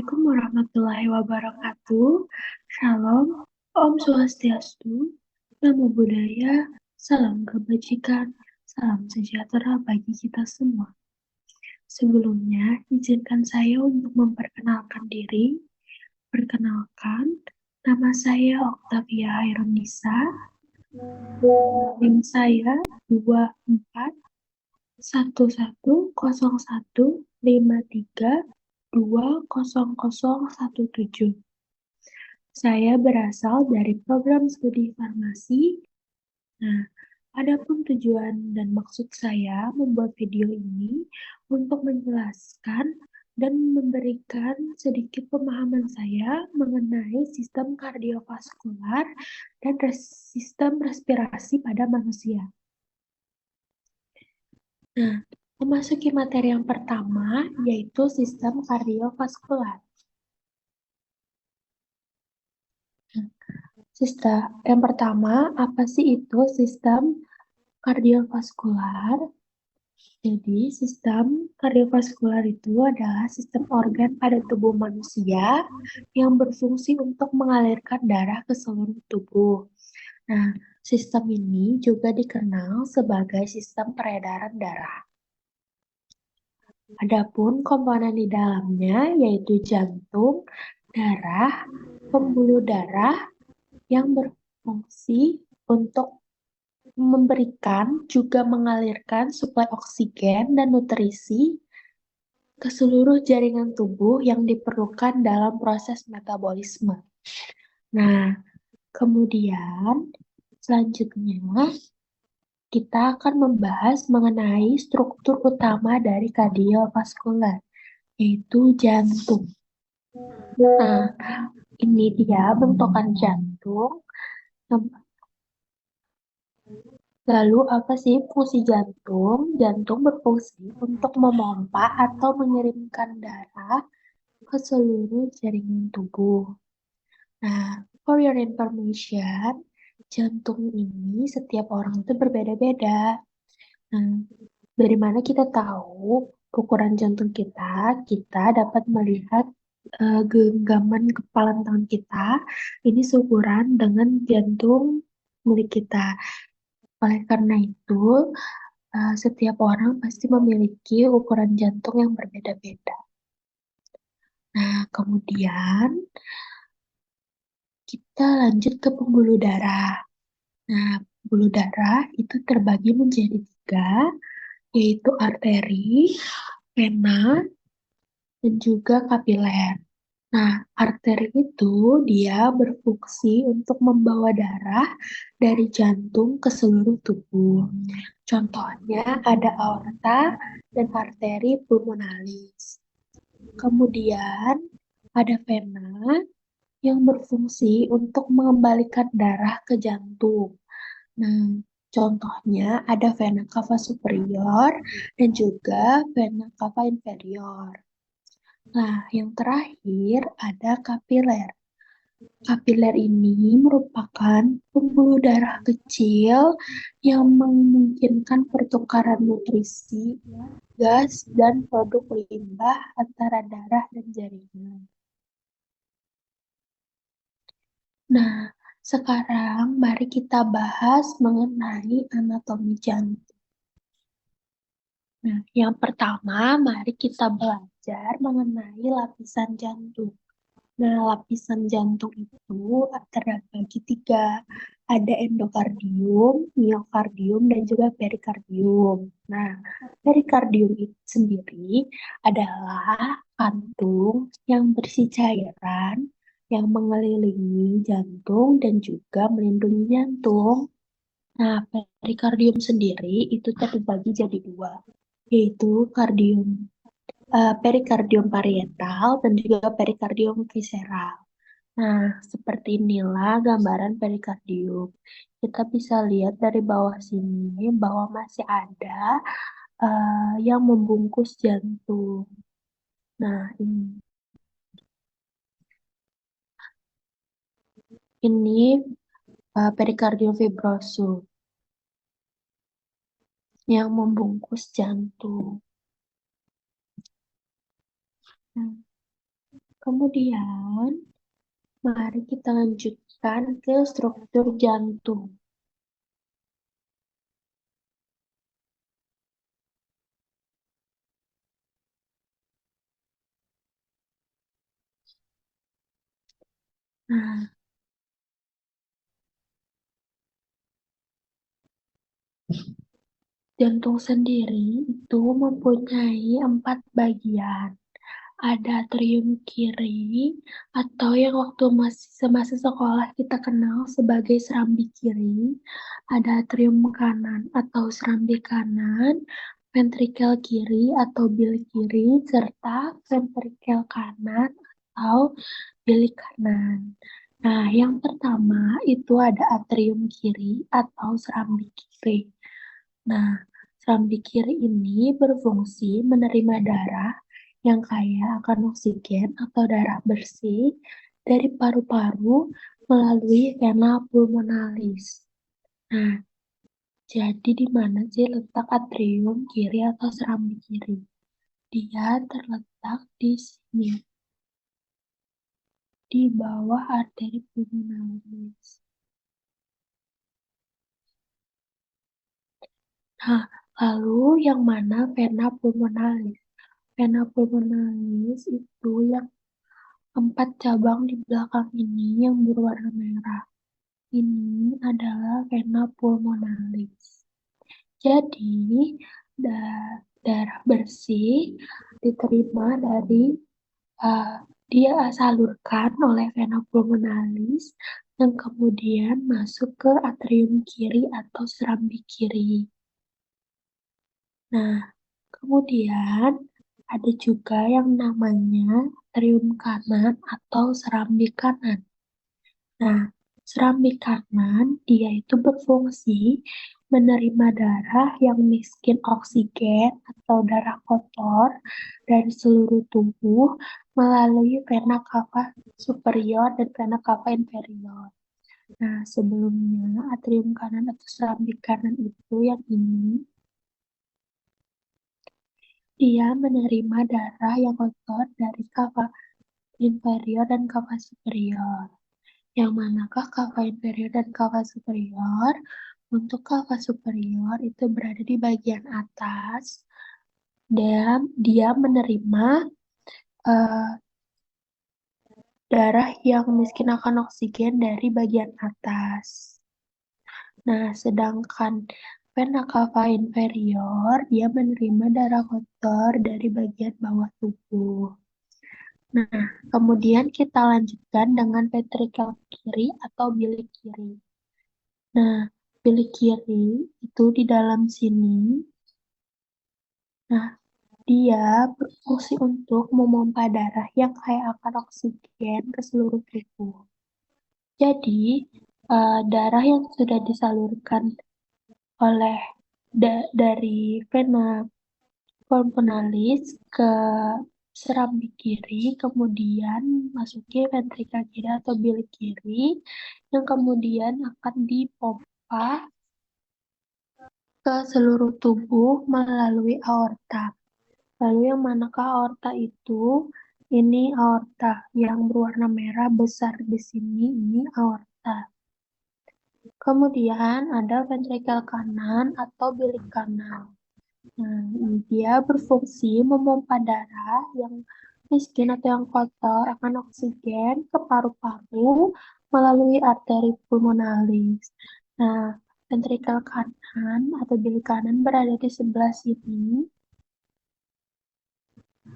Assalamualaikum warahmatullahi wabarakatuh. Shalom, Om Swastiastu, Namo Buddhaya, salam kebajikan, salam sejahtera bagi kita semua. Sebelumnya, izinkan saya untuk memperkenalkan diri. Perkenalkan, nama saya Oktavia Hairunisa. NIM saya 24110153200017. Saya berasal dari program studi farmasi. Nah, adapun tujuan dan maksud saya membuat video ini untuk menjelaskan dan memberikan sedikit pemahaman saya mengenai sistem kardiovaskular dan sistem respirasi pada manusia. Nah, memasuki materi yang pertama, yaitu sistem kardiovaskular. Yang pertama, apa sih itu sistem kardiovaskular? Jadi, sistem kardiovaskular itu adalah sistem organ pada tubuh manusia yang berfungsi untuk mengalirkan darah ke seluruh tubuh. Nah, sistem ini juga dikenal sebagai sistem peredaran darah. Adapun komponen di dalamnya yaitu jantung, darah, pembuluh darah yang berfungsi untuk memberikan juga mengalirkan suplai oksigen dan nutrisi ke seluruh jaringan tubuh yang diperlukan dalam proses metabolisme. Nah, kemudian selanjutnya kita akan membahas mengenai struktur utama dari kardiovaskular, yaitu jantung. Nah, ini dia bentukan jantung. Lalu apa sih fungsi jantung? Jantung berfungsi untuk memompa atau mengirimkan darah ke seluruh jaringan tubuh. Nah, for your information, jantung ini setiap orang itu berbeda-beda. Nah, dari mana kita tahu ukuran jantung kita? Kita dapat melihat genggaman kepala tangan kita. Ini seukuran dengan jantung milik kita. Oleh karena itu, setiap orang pasti memiliki ukuran jantung yang berbeda-beda. Nah, kemudian kita lanjut ke pembuluh darah. Nah, pembuluh darah itu terbagi menjadi 3, yaitu arteri, vena, dan juga kapiler. Nah, arteri itu dia berfungsi untuk membawa darah dari jantung ke seluruh tubuh. Contohnya ada aorta dan arteri pulmonalis. Kemudian ada vena yang berfungsi untuk mengembalikan darah ke jantung. Nah, contohnya ada vena cava superior dan juga vena cava inferior. Nah, yang terakhir ada kapiler. Kapiler ini merupakan pembuluh darah kecil yang memungkinkan pertukaran nutrisi, gas, dan produk limbah antara darah dan jaringan. Nah, sekarang mari kita bahas mengenai anatomi jantung. Nah, yang pertama, mari kita belajar mengenai lapisan jantung. Nah, lapisan jantung itu terbagi 3. Ada endokardium, miokardium, dan juga perikardium. Nah, perikardium itu sendiri adalah kantung yang berisi cairan yang mengelilingi jantung dan juga melindungi jantung. Nah, perikardium sendiri itu terbagi jadi 2, yaitu perikardium parietal dan juga perikardium visceral. Nah, seperti inilah gambaran perikardium. Kita bisa lihat dari bawah sini bahwa masih ada yang membungkus jantung. Nah, ini perikardium fibrosum yang membungkus jantung. Nah, Kemudian, mari kita lanjutkan ke struktur jantung. Nah, jantung sendiri itu mempunyai 4 bagian. Ada atrium kiri atau yang waktu masih semasa sekolah kita kenal sebagai serambi kiri, ada atrium kanan atau serambi kanan, ventrikel kiri atau bilik kiri, serta ventrikel kanan atau bilik kanan. Nah, yang pertama itu ada atrium kiri atau serambi kiri. Nah, serambi kiri ini berfungsi menerima darah yang kaya akan oksigen atau darah bersih dari paru-paru melalui vena pulmonalis. Nah, jadi di mana sih letak atrium kiri atau serambi kiri? Dia terletak di sini, di bawah arteri pulmonalis. Nah, lalu yang mana vena pulmonalis? Vena pulmonalis itu yang 4 cabang di belakang ini yang berwarna merah. Ini adalah vena pulmonalis. Jadi, darah bersih diterima dari dia salurkan oleh vena pulmonalis yang kemudian masuk ke atrium kiri atau serambi kiri. Nah, kemudian ada juga yang namanya atrium kanan atau serambi kanan. Nah, serambi kanan dia itu berfungsi menerima darah yang miskin oksigen atau darah kotor dari seluruh tubuh melalui vena cava superior dan vena cava inferior. Nah, sebelumnya atrium kanan atau serambi kanan itu yang ini dia menerima darah yang kotor dari cava inferior dan cava superior. Yang manakah kava inferior dan kava superior? Untuk kava superior itu berada di bagian atas dan dia menerima eh, darah yang miskin akan oksigen dari bagian atas. Nah, sedangkan vena cava inferior dia menerima darah kotor dari bagian bawah tubuh. Nah, kemudian kita lanjutkan dengan ventrikel kiri atau bilik kiri. Nah, bilik kiri itu di dalam sini. Nah, dia berfungsi untuk memompa darah yang kaya akan oksigen ke seluruh tubuh. Jadi, darah yang sudah disalurkan oleh dari vena pulmonalis ke serambi kiri, kemudian masuki ventrikel kiri atau bilik kiri, yang kemudian akan dipompa ke seluruh tubuh melalui aorta. Lalu yang manakah aorta itu? Ini aorta yang berwarna merah besar di sini, ini aorta. Kemudian ada ventrikel kanan atau bilik kanan. Nah, dia berfungsi memompa darah yang miskin atau yang kotor akan oksigen ke paru-paru melalui arteri pulmonalis. Nah, ventrikel kanan atau bilik kanan berada di sebelah sini.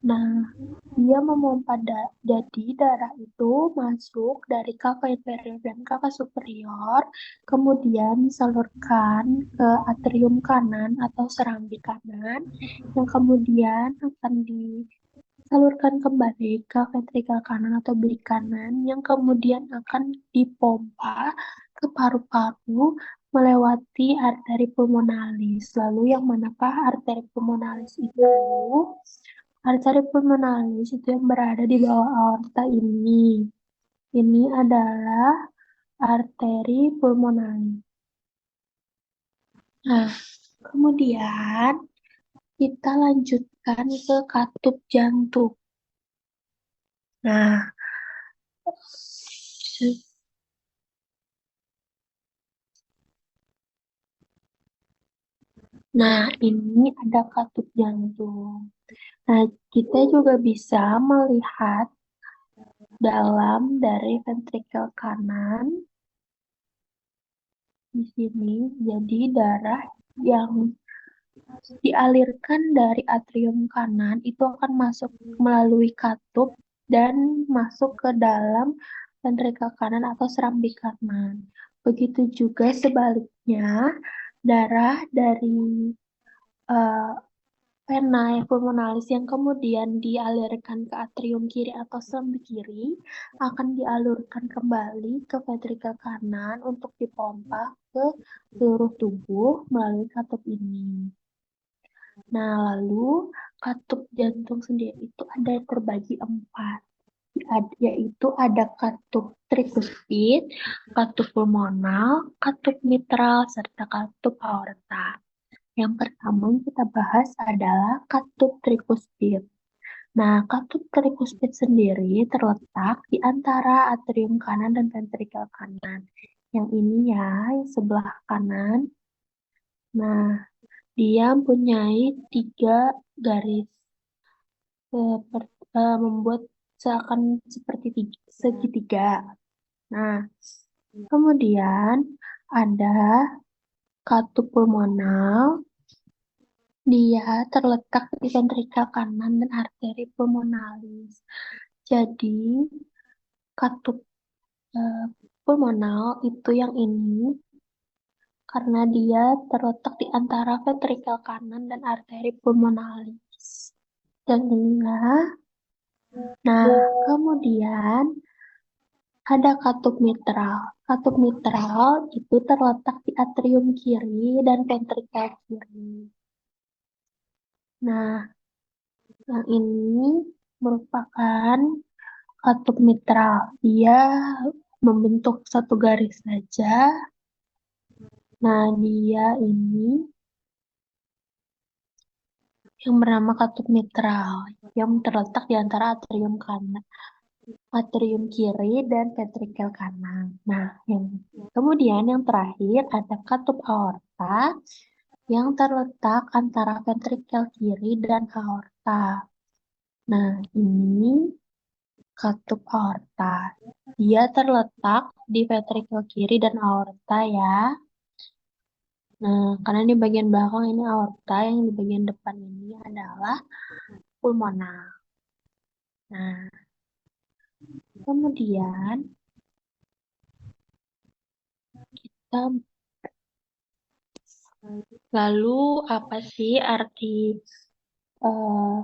Nah, dia memompa jadi darah itu masuk dari kava inferior dan kava superior, kemudian disalurkan ke atrium kanan atau serambi kanan, yang kemudian akan disalurkan kembali ke ventrikel kanan atau bilik kanan, yang kemudian akan dipompa ke paru-paru melewati arteri pulmonalis. Lalu yang manakah arteri pulmonalis itu? Arteri pulmonalis itu yang berada di bawah aorta ini. Ini adalah arteri pulmonalis. Nah, kemudian kita lanjutkan ke katup jantung. Nah, ini ada katup jantung. Nah, kita juga bisa melihat dalam dari ventrikel kanan di sini. Jadi darah yang dialirkan dari atrium kanan itu akan masuk melalui katup dan masuk ke dalam ventrikel kanan atau serambi kanan. Begitu juga sebaliknya, darah dari eh, vena pulmonalis yang kemudian dialirkan ke atrium kiri atau serambi kiri akan dialurkan kembali ke ventrikel kanan untuk dipompa ke seluruh tubuh melalui katup ini. Nah, lalu katup jantung sendiri itu ada terbagi empat, yaitu ada katup trikuspid, katup pulmonal, katup mitral, serta katup aorta. Yang pertama yang kita bahas adalah katup trikuspid. Nah, katup trikuspid sendiri terletak di antara atrium kanan dan ventrikel kanan. Yang ini ya, yang sebelah kanan. Nah, dia mempunyai tiga garis membuat seakan seperti segitiga. Nah, kemudian ada katup pulmonal. Dia terletak di ventrikel kanan dan arteri pulmonalis. Jadi, katup eh, pulmonal itu yang ini karena dia terletak di antara ventrikel kanan dan arteri pulmonalis. Dan inilah. Nah, kemudian ada katup mitral. Katup mitral itu terletak di atrium kiri dan ventrikel kiri. Nah, yang ini merupakan katup mitral. Dia membentuk satu garis saja. Nah, dia ini yang bernama katup mitral yang terletak di antara atrium kanan, atrium kiri dan ventrikel kanan. Nah, kemudian yang terakhir ada katup aorta yang terletak antara ventrikel kiri dan aorta. Nah, ini katup aorta. Dia terletak di ventrikel kiri dan aorta ya. Nah, karena di bagian belakang ini aorta, yang di bagian depan ini adalah pulmonal. Nah, kemudian kita lalu apa sih arti eh,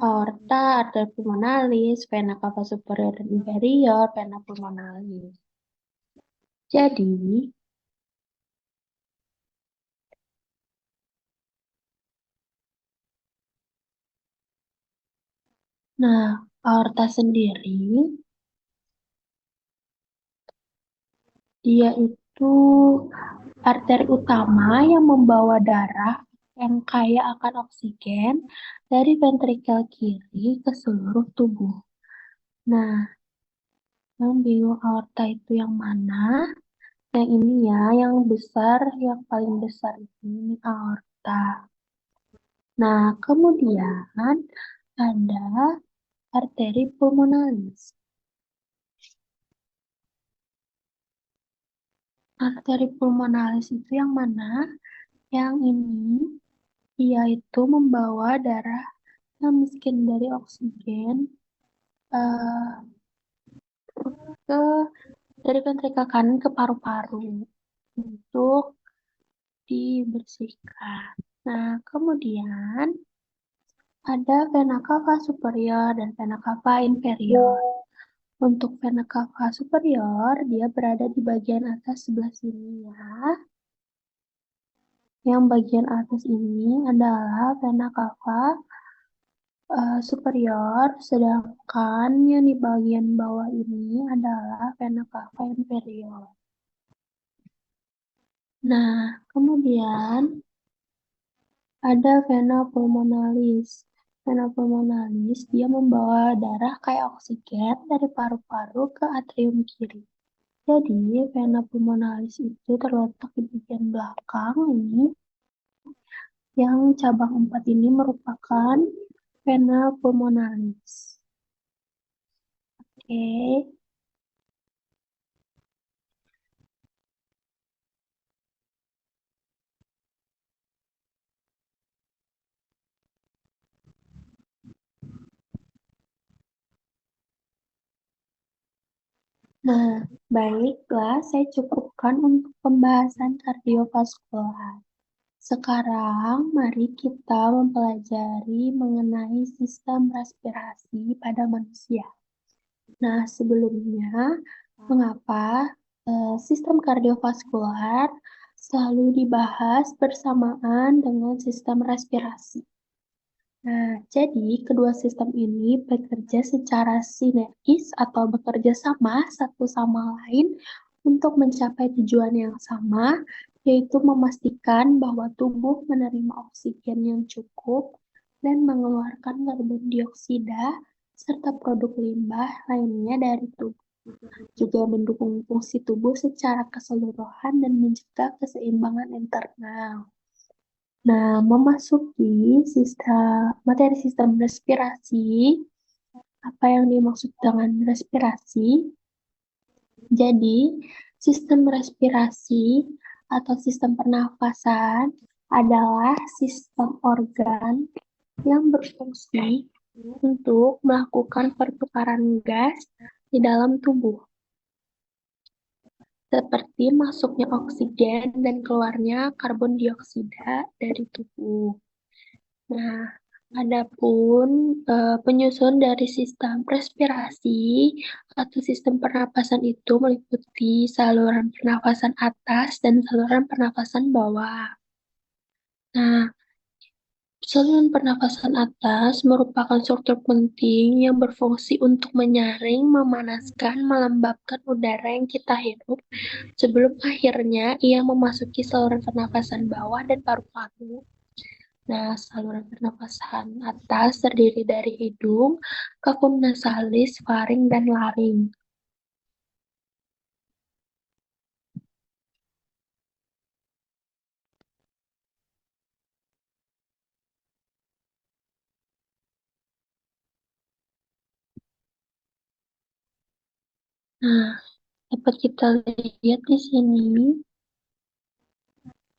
aorta, arteria pulmonalis, vena cava superior dan inferior, vena pulmonalis. Jadi, nah, aorta sendiri, dia itu arteri utama yang membawa darah yang kaya akan oksigen dari ventrikel kiri ke seluruh tubuh. Nah, yang bingung aorta itu yang mana? Yang ini ya, yang besar, yang paling besar ini aorta. Nah, kemudian ada arteri pulmonalis. Arteri pulmonalis itu yang mana? Yang ini, yaitu membawa darah yang miskin dari oksigen eh, ke dari ventrikel kanan ke paru-paru untuk dibersihkan. Nah, kemudian ada vena cava superior dan vena cava inferior. Untuk vena cava superior, dia berada di bagian atas sebelah sini ya. Yang bagian atas ini adalah vena cava superior, sedangkan yang di bagian bawah ini adalah vena cava inferior. Nah, kemudian ada vena pulmonalis. Vena pulmonalis, dia membawa darah kayak oksigen dari paru-paru ke atrium kiri. Jadi, vena pulmonalis itu terletak di bagian belakang ini, yang cabang 4 ini merupakan vena pulmonalis. Oke. Nah, baiklah, saya cukupkan untuk pembahasan kardiovaskular. Sekarang, mari kita mempelajari mengenai sistem respirasi pada manusia. Nah, sebelumnya, mengapa sistem kardiovaskular selalu dibahas bersamaan dengan sistem respirasi? Nah, jadi kedua sistem ini bekerja secara sinergis atau bekerja sama satu sama lain untuk mencapai tujuan yang sama, yaitu memastikan bahwa tubuh menerima oksigen yang cukup dan mengeluarkan karbon dioksida serta produk limbah lainnya dari tubuh. Juga mendukung fungsi tubuh secara keseluruhan dan mencegah keseimbangan internal. Nah, memasuki materi sistem respirasi, apa yang dimaksud dengan respirasi? Jadi, sistem respirasi atau sistem pernafasan adalah sistem organ yang berfungsi untuk melakukan pertukaran gas di dalam tubuh, seperti masuknya oksigen dan keluarnya karbon dioksida dari tubuh. Nah, adapun penyusun dari sistem respirasi atau sistem pernapasan itu meliputi saluran pernafasan atas dan saluran pernafasan bawah. Nah, saluran pernafasan atas merupakan struktur penting yang berfungsi untuk menyaring, memanaskan, melembabkan udara yang kita hirup sebelum akhirnya ia memasuki saluran pernafasan bawah dan paru-paru. Nah, saluran pernapasan atas terdiri dari hidung, kakun nasalis, faring, dan laring. Nah, dapat kita lihat di sini,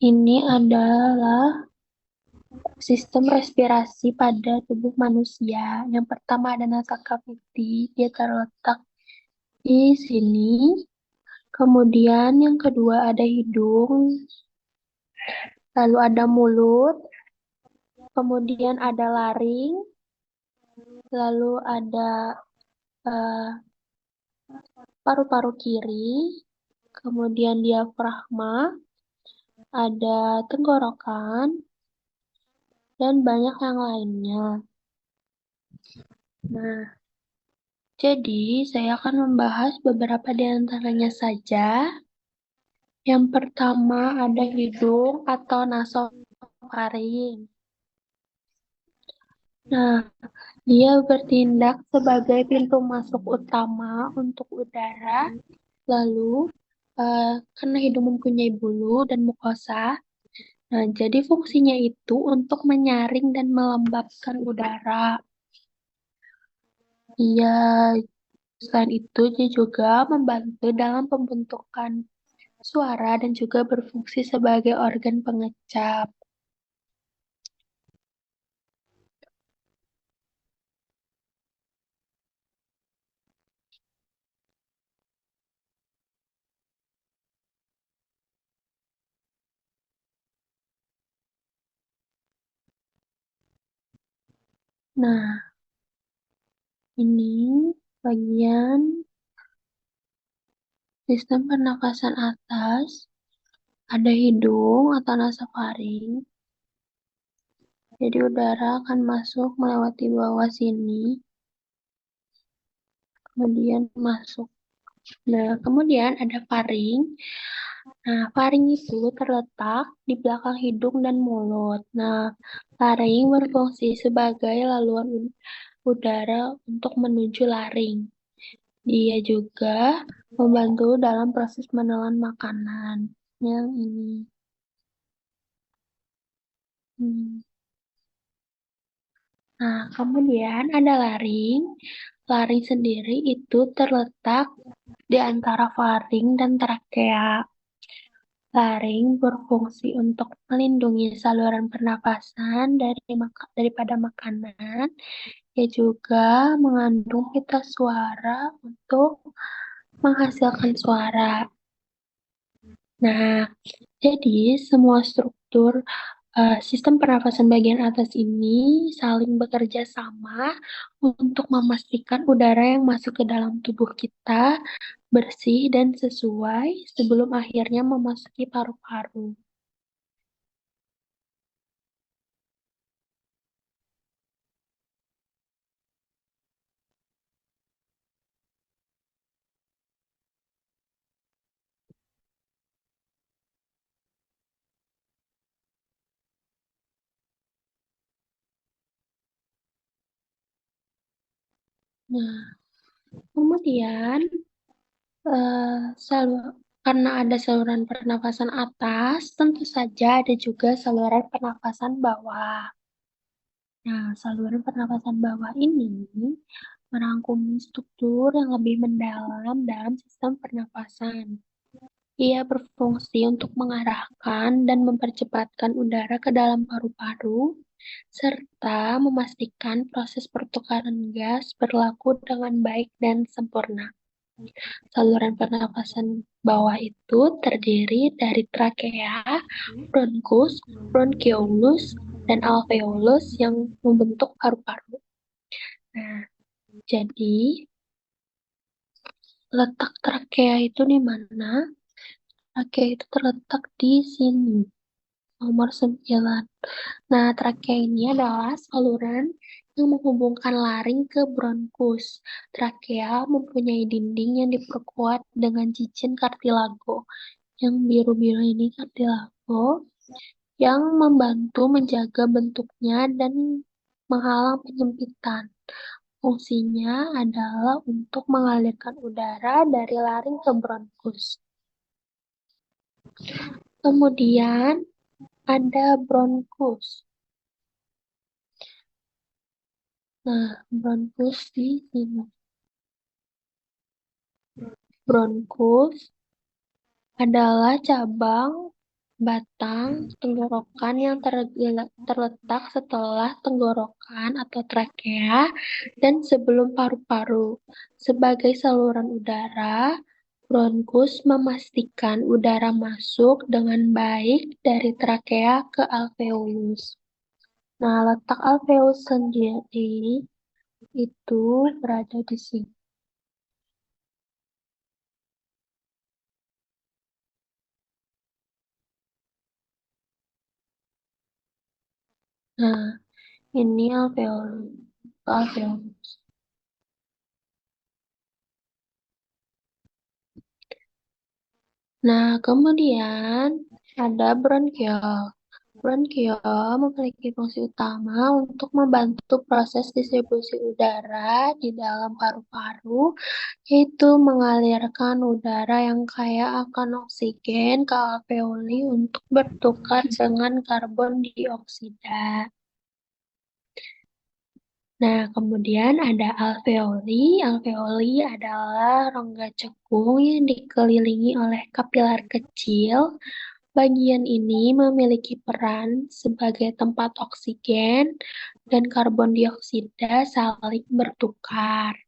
ini adalah sistem respirasi pada tubuh manusia. Yang pertama ada nasak cavity, dia terletak di sini. Kemudian yang kedua ada hidung, lalu ada mulut, kemudian ada laring, lalu ada eh, paru-paru kiri, kemudian diafragma, ada tenggorokan, dan banyak yang lainnya. Nah, jadi saya akan membahas beberapa di antaranya saja. Yang pertama ada hidung atau nasofaring. Nah, dia bertindak sebagai pintu masuk utama untuk udara. Lalu, karena hidung mempunyai bulu dan mukosa, nah jadi fungsinya itu untuk menyaring dan melembabkan udara. Dia selain itu dia juga membantu dalam pembentukan suara dan juga berfungsi sebagai organ pengecap. Nah, ini bagian sistem pernafasan atas, ada hidung atau nasofaring. Jadi udara akan masuk melewati bawah sini, kemudian masuk. Nah, kemudian ada faring. Nah, faring itu terletak di belakang hidung dan mulut. Nah, faring berfungsi sebagai laluan udara untuk menuju laring. Dia juga membantu dalam proses menelan makanan. Yang ini. Hmm. Nah, kemudian ada laring. Laring sendiri itu terletak di antara faring dan trakea. Laring berfungsi untuk melindungi saluran pernapasan daripada makanan. Ia juga mengandung pita suara untuk menghasilkan suara. Nah, jadi semua struktur sistem pernafasan bagian atas ini saling bekerja sama untuk memastikan udara yang masuk ke dalam tubuh kita bersih dan sesuai sebelum akhirnya memasuki paru-paru. Nah, kemudian eh, salu- karena ada saluran pernafasan atas, tentu saja ada juga saluran pernafasan bawah. Nah, saluran pernafasan bawah ini merangkumi struktur yang lebih mendalam dalam sistem pernafasan. Ia berfungsi untuk mengarahkan dan mempercepatkan udara ke dalam paru-paru, serta memastikan proses pertukaran gas berlaku dengan baik dan sempurna. Saluran pernafasan bawah itu terdiri dari trakea, bronkus, bronkiolus, dan alveolus yang membentuk paru-paru. Nah, jadi letak trakea itu di mana? Trakea itu terletak di sini, nomor 9. Nah, trakea ini adalah saluran yang menghubungkan laring ke bronkus. Trakea mempunyai dinding yang diperkuat dengan cincin kartilago. Yang biru-biru ini kartilago yang membantu menjaga bentuknya dan menghalang penyempitan. Fungsinya adalah untuk mengalirkan udara dari laring ke bronkus. Kemudian ada bronkus. Nah, bronkus di sini. Bronkus adalah cabang batang tenggorokan yang terletak setelah tenggorokan atau trakea dan sebelum paru-paru. Sebagai saluran udara, bronkus memastikan udara masuk dengan baik dari trakea ke alveolus. Nah, letak alveolus sendiri itu berada di sini. Nah, ini alveolus. Alveolus. Nah, kemudian ada bronkiol. Bronkiol memiliki fungsi utama untuk membantu proses distribusi udara di dalam paru-paru, yaitu mengalirkan udara yang kaya akan oksigen ke alveoli untuk bertukar dengan karbon dioksida. Nah, kemudian ada alveoli. Alveoli adalah rongga cekung yang dikelilingi oleh kapiler kecil. Bagian ini memiliki peran sebagai tempat oksigen dan karbon dioksida saling bertukar.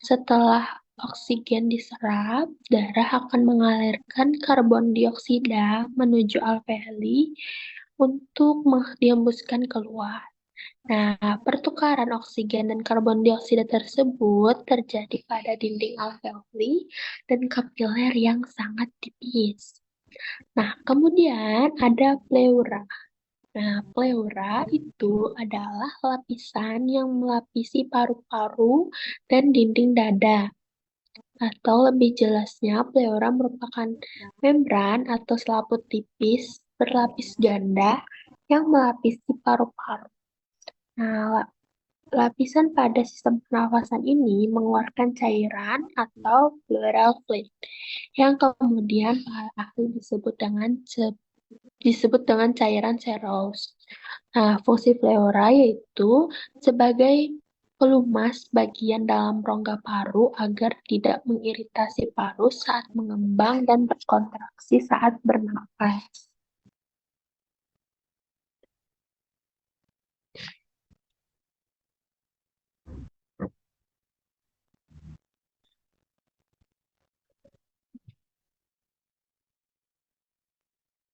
Setelah oksigen diserap, darah akan mengalirkan karbon dioksida menuju alveoli untuk dihembuskan keluar. Nah, pertukaran oksigen dan karbon dioksida tersebut terjadi pada dinding alveoli dan kapiler yang sangat tipis. Nah, kemudian ada pleura. Nah, pleura itu adalah lapisan yang melapisi paru-paru dan dinding dada. Atau lebih jelasnya, pleura merupakan membran atau selaput tipis berlapis ganda yang melapisi paru-paru. Nah, lapisan pada sistem pernafasan ini mengeluarkan cairan atau pleural fluid yang kemudian para ahli disebut dengan cairan serous. Nah, fungsi pleura yaitu sebagai pelumas bagian dalam rongga paru agar tidak mengiritasi paru saat mengembang dan berkontraksi saat bernafas.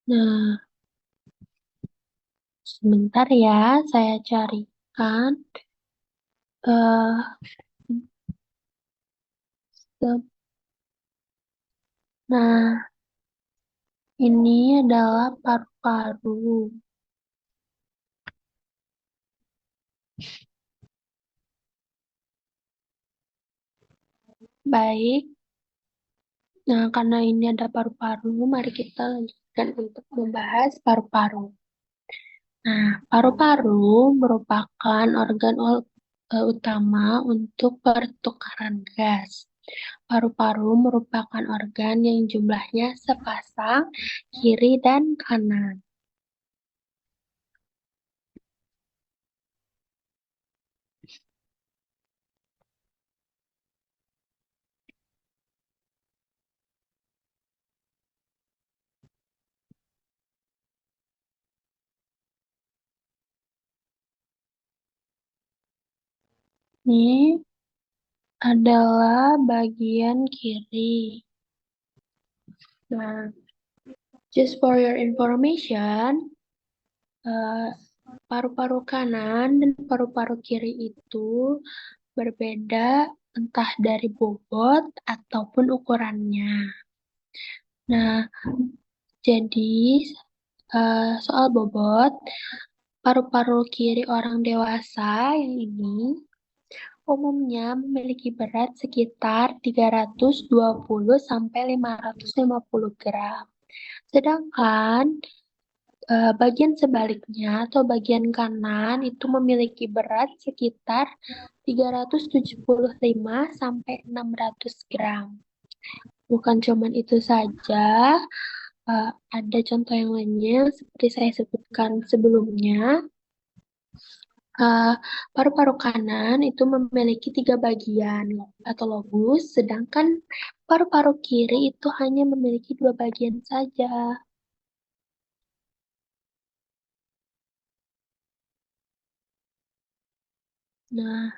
Nah, sebentar ya, saya carikan. eh Nah, ini adalah paru-paru. Baik, nah karena ini ada paru-paru, mari kita lanjutkan untuk membahas paru-paru. Nah, paru-paru merupakan organ utama untuk pertukaran gas. Paru-paru merupakan organ yang jumlahnya sepasang, kiri dan kanan. Ini adalah bagian kiri. Nah, just for your information, eh, paru-paru kanan dan paru-paru kiri itu berbeda entah dari bobot ataupun ukurannya. Nah, jadi soal bobot, paru-paru kiri orang dewasa yang ini umumnya memiliki berat sekitar 320 sampai 550 gram. Sedangkan bagian sebaliknya atau bagian kanan itu memiliki berat sekitar 375 sampai 600 gram. Bukan cuman itu saja, ada contoh yang lainnya seperti saya sebutkan sebelumnya. Eh, Paru-paru kanan itu memiliki 3 bagian atau lobus, sedangkan paru-paru kiri itu hanya memiliki 2 bagian saja. Nah,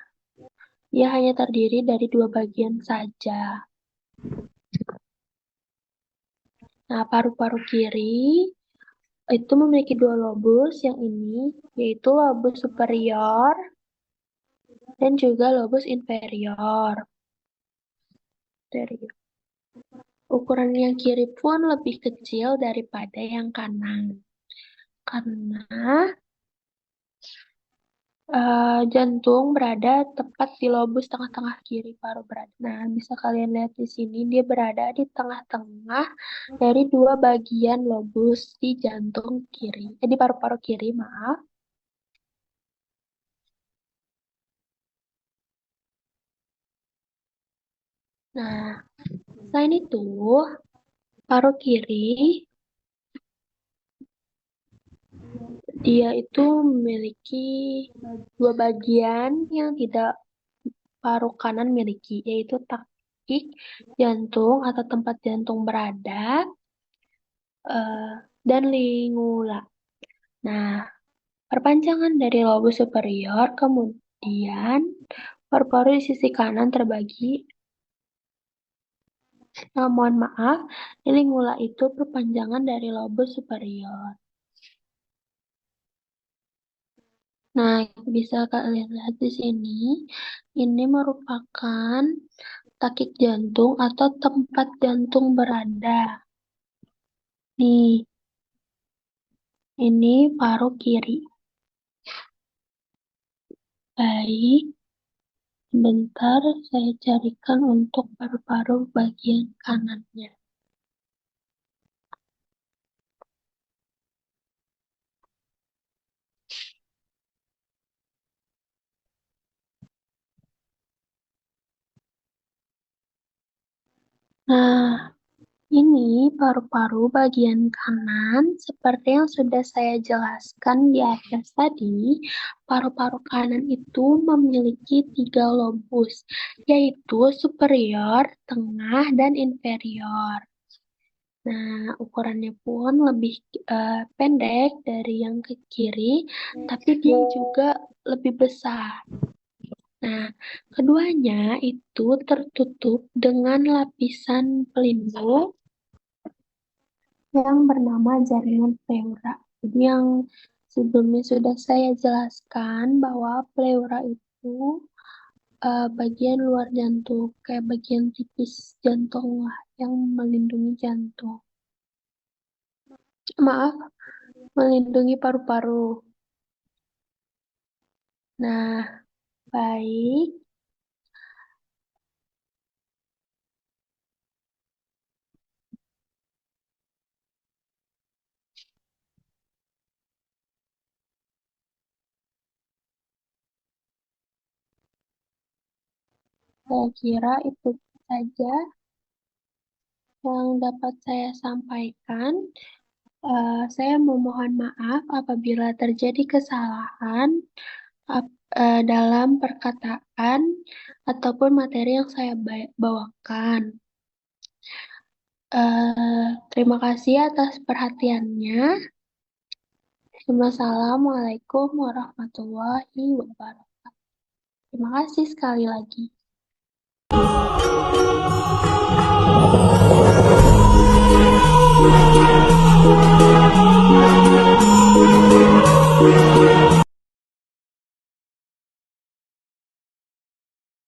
ia hanya terdiri dari 2 bagian saja. Nah, paru-paru kiri itu memiliki 2 lobus yang ini, yaitu lobus superior dan juga lobus inferior. Ukuran yang kiri pun lebih kecil daripada yang kanan. Karena jantung berada tepat di lobus tengah-tengah kiri paru berada. Nah, bisa kalian lihat di sini, dia berada di tengah-tengah dari 2 bagian lobus di jantung kiri, di paru-paru kiri, maaf. Nah, selain itu, paru kiri, dia itu memiliki 2 bagian yang tidak paru kanan miliki, yaitu takik jantung atau tempat jantung berada, dan lingula. Nah, perpanjangan dari lobus superior, kemudian paru-paru di sisi kanan terbagi. Mohon maaf, lingula itu perpanjangan dari lobus superior. Nah, bisa kalian lihat di sini, ini merupakan takik jantung atau tempat jantung berada. Nih, ini paru kiri. Baik. Sebentar, saya carikan untuk paru-paru bagian kanannya. Nah, ini paru-paru bagian kanan, seperti yang sudah saya jelaskan di atas tadi, paru-paru kanan itu memiliki 3 lobus, yaitu superior, tengah, dan inferior. Nah, ukurannya pun lebih pendek dari yang ke kiri, tapi dia juga lebih besar. Nah, keduanya itu tertutup dengan lapisan pelindung yang bernama jaringan pleura. Jadi yang sebelumnya sudah saya jelaskan bahwa pleura itu bagian luar jantung, kayak bagian tipis jantung lah yang melindungi jantung. Maaf, melindungi paru-paru. Nah, baik. Saya kira itu saja yang dapat saya sampaikan. Saya memohon maaf apabila terjadi kesalahan dalam perkataan ataupun materi yang saya bawakan. Terima kasih atas perhatiannya. Wassalamualaikum warahmatullahi wabarakatuh. Terima kasih sekali lagi.